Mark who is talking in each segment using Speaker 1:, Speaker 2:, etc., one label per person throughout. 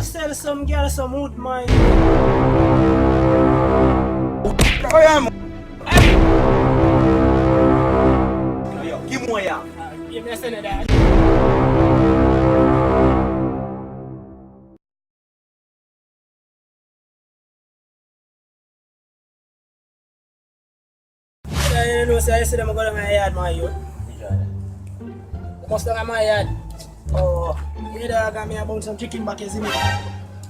Speaker 1: sell some girl some wood, my.
Speaker 2: I am. Yo, give me one, yeah.
Speaker 1: Give me a sense of that. You know, say I see them go to my yard, my youth. Must down my yard. Oh, me dog got me about some chicken back in me.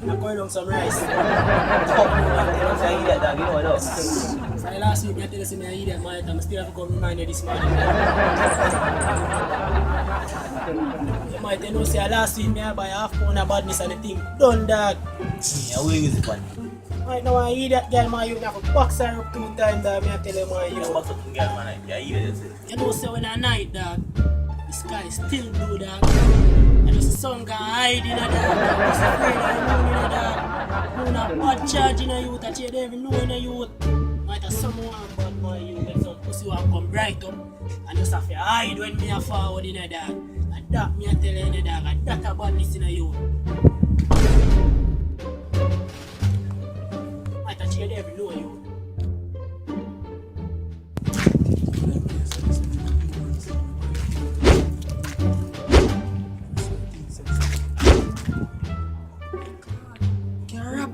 Speaker 1: I'm going on some rice.
Speaker 2: You know that, dog. You know what else?
Speaker 1: So last week I tell you say I eat that my time. I still have to come remind you this morning. You might know say last week I buy half pound of badness and the thing done, dog.
Speaker 2: Yeah, we use it, man.
Speaker 1: Right now I eat that girl, my youth. I have to box her up 2 times, dog. I tell you, my
Speaker 2: You
Speaker 1: youth.
Speaker 2: know, box up some girl, man. Yeah, eat it.
Speaker 1: You know, say when I night, dog, the sky still blue, dog. And the sun got hide in a dog. It's afraid of the moon in a dog. Moon a bad charge in a youth, that you don't even know in a youth. Might have someone bad, my youth, and some pussy will come bright up. And just have to hide when me a forward in a dog. And that me a tell you in a dog, and that a badness in a youth. Might have you don't even know youth.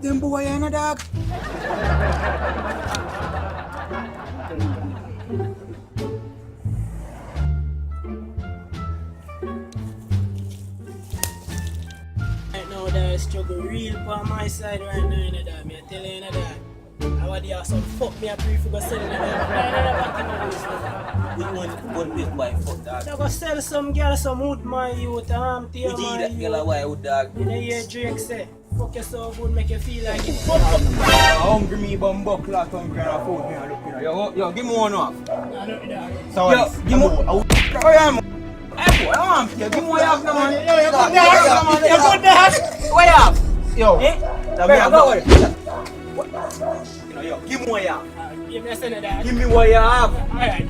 Speaker 2: Them boy, you know, dog.
Speaker 1: Right now, the struggle real on my side right now, you know, dog. Me I tell you, you know, dog. I want to have some fuck me a pre for go sell in the
Speaker 2: We want this boy, fuck, dog.
Speaker 1: I go sell some girl some wood, my youth. I'm
Speaker 2: You
Speaker 1: telling
Speaker 2: eat
Speaker 1: my
Speaker 2: that girl,
Speaker 1: youth.
Speaker 2: why would, dog?
Speaker 1: You know, hear Drake say, fuck you so good, make you feel like it.
Speaker 2: Hungry me, bumbo clock, hungry and food me and look, you know. Yo, give me one off.
Speaker 1: Nah, no, dog.
Speaker 2: So, yo, give me one. I am. Hey, boy, I want you. Give me one off, man.
Speaker 1: Yo, you good dog? You good dog?
Speaker 2: Way off. Yo.
Speaker 1: Eh?
Speaker 2: Go with it. You know, yo, give me one off.
Speaker 1: Give me a sense of that.
Speaker 2: Give me one off.
Speaker 1: Alright.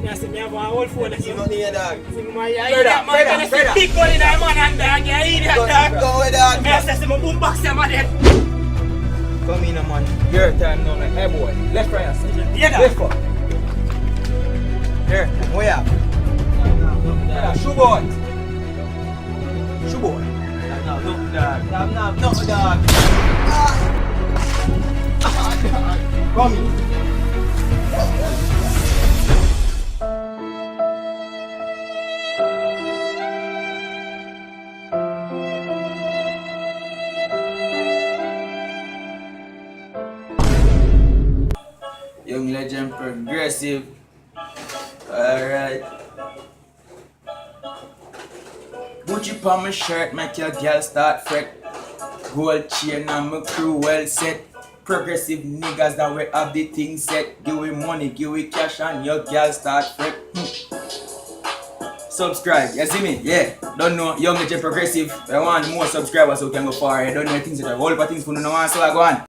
Speaker 1: Me I say me have one whole phone.
Speaker 2: You know the dog.
Speaker 1: Sing my idiot, man. Gonna see big gun in that man and dog. You idiot, dog.
Speaker 2: Go with dog.
Speaker 1: Me I say my boom box them man.
Speaker 2: Come in, man. Your time now, like, hey boy. Left right hand.
Speaker 1: Yeah, dog.
Speaker 2: Left foot. Here, way up. Shoe boy. Shoe boy. No, look, dog. No, dog. Come in. Young legend progressive. Alright. Gucci on my shirt, make your girl start fret. Gold chain on my crew well set. Progressive niggas that we have the thing set. Give we money, give we cash and your girl start fret. Subscribe, you see me? Yeah. Don't know Young Legend Progressive. I want more subscribers so we can go far. I don't know things that I whole lot of things for no one, so I go on.